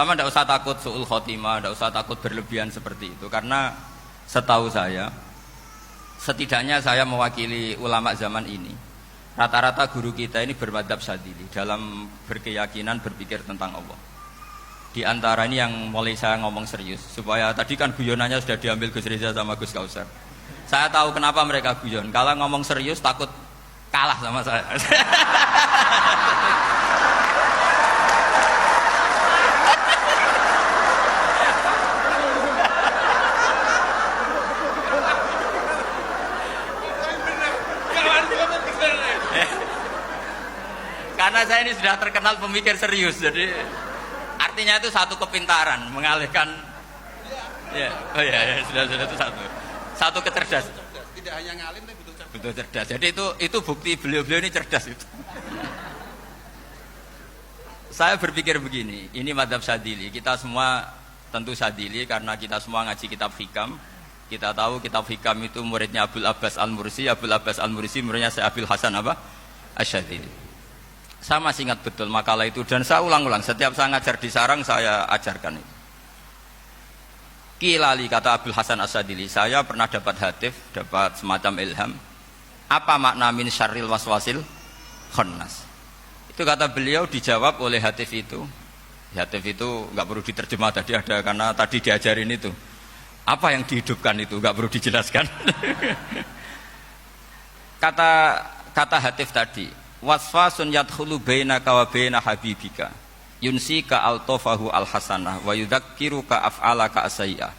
Sama tidak usah takut su'ul khotimah, tidak usah takut berlebihan seperti itu. Karena setahu saya, setidaknya saya mewakili ulama zaman ini, rata-rata guru kita ini bermadzhab Syadzili dalam berkeyakinan berpikir tentang Allah. Di antara ini yang mulai saya ngomong serius, supaya tadi kan guyonannya sudah diambil Gus Reza sama Gus Kausar. Saya tahu kenapa mereka guyon. Kalau ngomong serius takut kalah sama saya. Karena saya ini sudah terkenal pemikir serius, jadi artinya itu satu kepintaran mengalihkan. Ya, oh ya, sudah itu satu kecerdasan. Tidak hanya ngalim tapi betul cerdas. Betul cerdas. Jadi itu bukti beliau-beliau ini cerdas itu. Saya berpikir begini, ini madzhab Syadzili. Kita semua tentu Syadzili karena kita semua ngaji kitab hikam. Kita tahu kitab hikam itu muridnya Abul Abbas Al-Mursi. Abul Abbas Al-Mursi muridnya Syekh Abil Hasan apa? Asy-Syadzili. Saya masih ingat betul makalah itu dan saya ulang-ulang setiap saya ngajar di sarang saya ajarkan itu. Kilali kata Abdul Hasan As-Syadzili, saya pernah dapat hatif, dapat semacam ilham. Apa makna min syarril waswasil khannas? Itu kata beliau dijawab oleh hatif itu. Hatif itu nggak perlu diterjemah tadi ada karena tadi diajarin itu. Apa yang dihidupkan itu nggak perlu dijelaskan. kata hatif tadi. Wasfasun yadkhulu bainaka wa baina habibika yunsika altofahu alhasanah wa yudzakiruka af'alaka asayah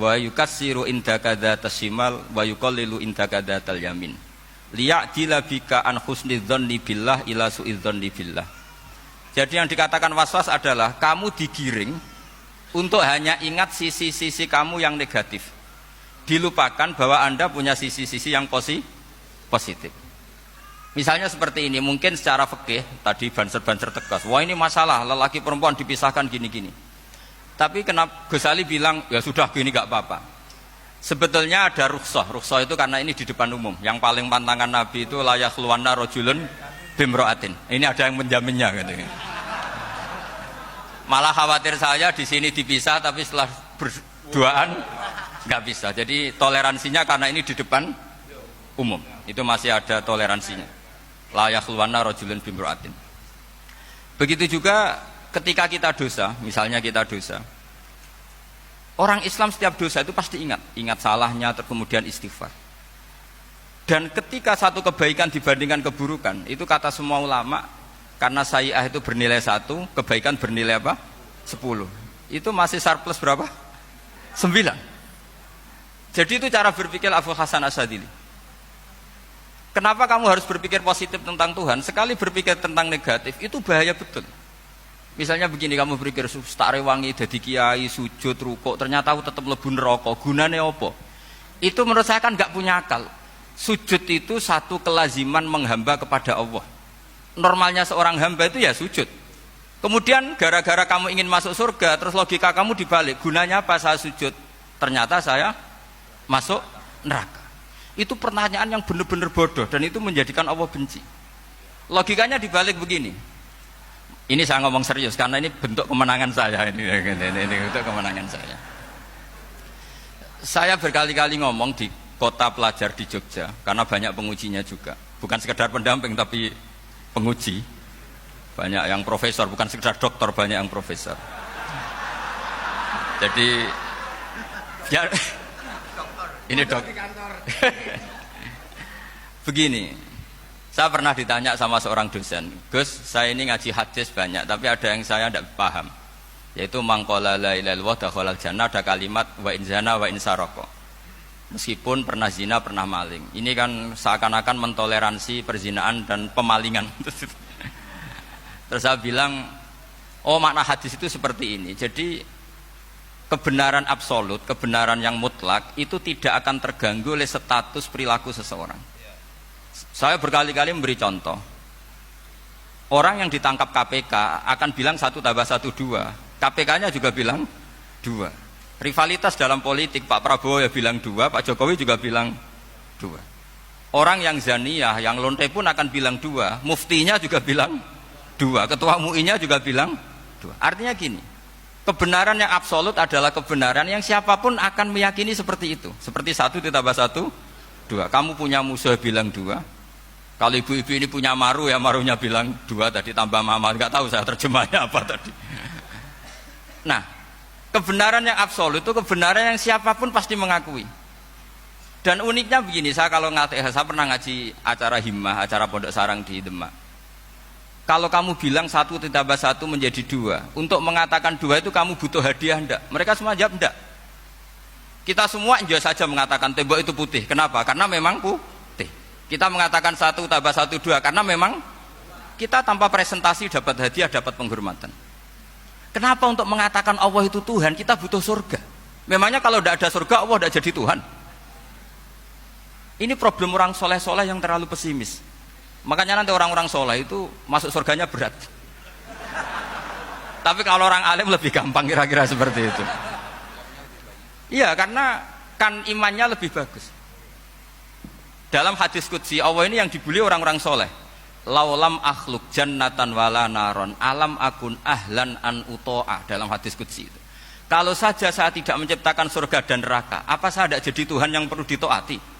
wa yukassiru indaka dzatas shimal wa yuqallilu indaka dzatal yamin liya'dila bika an husnidzanni billah ila su'idzanni billah. Jadi yang dikatakan waswas adalah kamu digiring untuk hanya ingat sisi-sisi kamu yang negatif, dilupakan bahwa Anda punya sisi-sisi yang positif. Misalnya seperti ini, mungkin secara fikih tadi banser-banser tegas, wah ini masalah lelaki perempuan dipisahkan gini-gini. Tapi kenapa Ghazali bilang ya sudah gini gak apa-apa. Sebetulnya ada rukhsah itu karena ini di depan umum. Yang paling pantangan Nabi itu la yakhluwanna rajulun bimra'atin. Ini ada yang menjaminnya gitu. Malah khawatir saya di sini dipisah tapi setelah berduaan nggak bisa. Jadi toleransinya karena ini di depan umum. Itu masih ada toleransinya. La yakhluwanna rajulun bimra'atin. Begitu juga ketika kita dosa, misalnya kita dosa. Orang Islam setiap dosa itu pasti ingat salahnya, kemudian istighfar. Dan ketika satu kebaikan dibandingkan keburukan, itu kata semua ulama, karena sayyi'ah itu bernilai 1, kebaikan bernilai apa? 10. Itu masih surplus berapa? 9. Jadi itu cara berpikir Abu Hasan Asy-Syadzili. Kenapa kamu harus berpikir positif tentang Tuhan? Sekali berpikir tentang negatif, itu bahaya betul. Misalnya begini, kamu berpikir tak rewangi, jadi kiai, sujud, rukuk, ternyata aku tetap lebu neraka, gunanya apa? Itu menurut saya kan gak punya akal. Sujud itu satu kelaziman menghamba kepada Allah. Normalnya seorang hamba itu ya sujud. Kemudian gara-gara kamu ingin masuk surga, terus logika kamu dibalik, gunanya apa saya sujud? Ternyata saya masuk neraka. Itu pertanyaan yang benar-benar bodoh dan itu menjadikan Allah benci. Logikanya dibalik begini. Ini saya ngomong serius karena ini bentuk kemenangan saya ini bentuk kemenangan saya. Saya berkali-kali ngomong di kota pelajar di Jogja karena banyak pengujinya juga. Bukan sekedar pendamping tapi penguji. Banyak yang profesor, bukan sekedar doktor, banyak yang profesor. Jadi ya ini dok. Begini, saya pernah ditanya sama seorang dosen, Gus, saya ini ngaji hadis banyak, tapi ada yang saya tidak paham, yaitu mangqala la ilaha illallah dakhalal jannah, ada kalimat wa in zana wa in saraka. Meskipun pernah zina, pernah maling. Ini kan seakan-akan mentoleransi perzinaan dan pemalingan. Terus saya bilang, oh makna hadis itu seperti ini. Jadi kebenaran absolut, kebenaran yang mutlak itu tidak akan terganggu oleh status perilaku seseorang. Saya berkali-kali memberi contoh. Orang yang ditangkap KPK akan bilang 1 tambah 1 2. KPK-nya juga bilang 2. Rivalitas dalam politik, Pak Prabowo ya bilang 2, Pak Jokowi juga bilang 2. Orang yang zaniyah, yang lonte pun akan bilang 2. Muftinya juga bilang 2. Ketua MUI-nya juga bilang 2. Artinya gini. Kebenaran yang absolut adalah kebenaran yang siapapun akan meyakini seperti itu. Seperti 1 ditambah 1, 2. Kamu punya musuh bilang 2. Kalau ibu-ibu ini punya maru, ya marunya bilang 2 tadi tambah mama. Enggak tahu saya terjemahnya apa tadi. Nah, kebenaran yang absolut itu kebenaran yang siapapun pasti mengakui. Dan uniknya begini, saya kalau saya pernah ngaji acara himmah, acara pondok sarang di Demak. Kalau kamu bilang 1 ditambah 1 menjadi 2, untuk mengatakan 2 itu kamu butuh hadiah enggak? Mereka semua jawab enggak. Kita semua enggak saja mengatakan tembok itu putih. Kenapa? Karena memang putih. Kita mengatakan 1 tambah 1 2 karena memang kita tanpa presentasi dapat hadiah, dapat penghormatan. Kenapa untuk mengatakan Allah itu Tuhan kita butuh surga? Memangnya kalau tidak ada surga Allah tidak jadi Tuhan? Ini problem orang soleh-soleh yang terlalu pesimis. Makanya nanti orang-orang soleh itu masuk surganya berat. Tapi kalau orang alim lebih gampang kira-kira seperti itu. Iya, karena kan imannya lebih bagus. Dalam hadis qudsi Allah ini yang dibuli orang-orang soleh. Laulam akhluk jannatan wala naron alam akun ahlan an uto'a, dalam hadis qudsi itu. Kalau saja saya tidak menciptakan surga dan neraka, apa saya tidak jadi Tuhan yang perlu ditaati?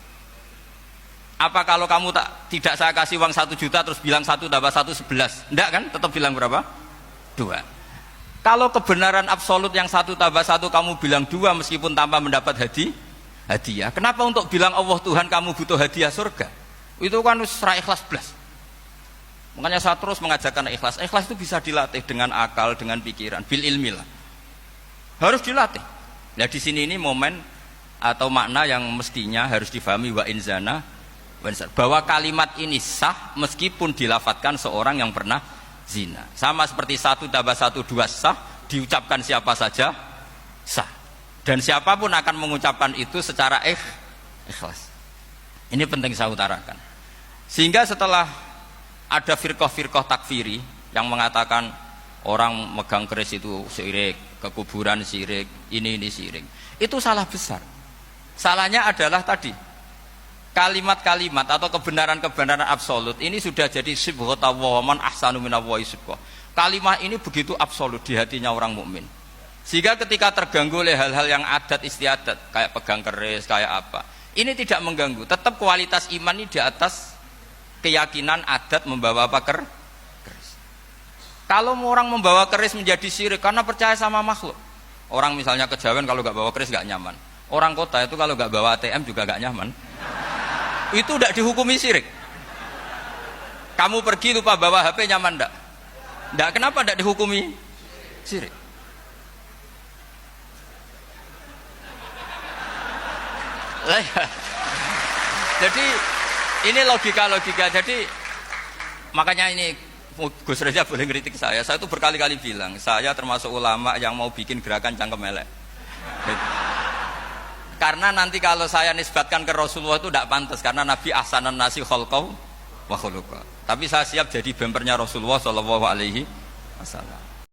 Apa kalau kamu tidak saya kasih uang 1 juta terus bilang 1 tambah 1 11? Enggak kan? Tetap bilang berapa? 2. Kalau kebenaran absolut yang 1 tambah 1 kamu bilang 2 meskipun tanpa mendapat hadiah. Kenapa untuk bilang Allah Tuhan kamu butuh hadiah surga? Itu kan serai ikhlas belas. Makanya saya terus mengajarkan ikhlas. Ikhlas itu bisa dilatih dengan akal, dengan pikiran, bil ilmi lah. Harus dilatih. Nah di sini ini momen atau makna yang mestinya harus difahami wa inzana, bahwa kalimat ini sah meskipun dilafadzkan seorang yang pernah zina. Sama seperti 1 tambah 1 2 sah, diucapkan siapa saja sah. Dan siapapun akan mengucapkan itu secara ikhlas. Ini penting saya utarakan. Sehingga setelah ada firqah-firqah takfiri yang mengatakan orang megang keris itu syirik, ke kuburan syirik, ini syirik. Itu salah besar. Salahnya adalah tadi kalimat-kalimat atau kebenaran-kebenaran absolut ini sudah jadi sibghata wa man ahsanu minallahi sibghah. Kalimat ini begitu absolut di hatinya orang mukmin. Sehingga ketika terganggu oleh hal-hal yang adat istiadat kayak pegang keris, kayak apa, ini tidak mengganggu. Tetap kualitas iman ini di atas keyakinan adat membawa apa keris. Kalau orang membawa keris menjadi syirik karena percaya sama makhluk. Orang misalnya kejawen kalau nggak bawa keris nggak nyaman. Orang kota itu kalau nggak bawa ATM juga nggak nyaman. Itu tidak dihukumi syirik. Kamu pergi lupa bawa HP nyaman enggak? Enggak, kenapa tidak dihukumi syirik? Jadi ini logika-logika. Jadi makanya ini Gus Reza boleh ngeritik saya. Saya itu berkali-kali bilang, saya termasuk ulama yang mau bikin gerakan cangkem elek. Karena nanti kalau saya nisbatkan ke Rasulullah itu tidak pantas, karena Nabi ahsanan nasi khalqau wa khuluqa. Tapi saya siap jadi bempernya Rasulullah sallallahu alaihi wasallam.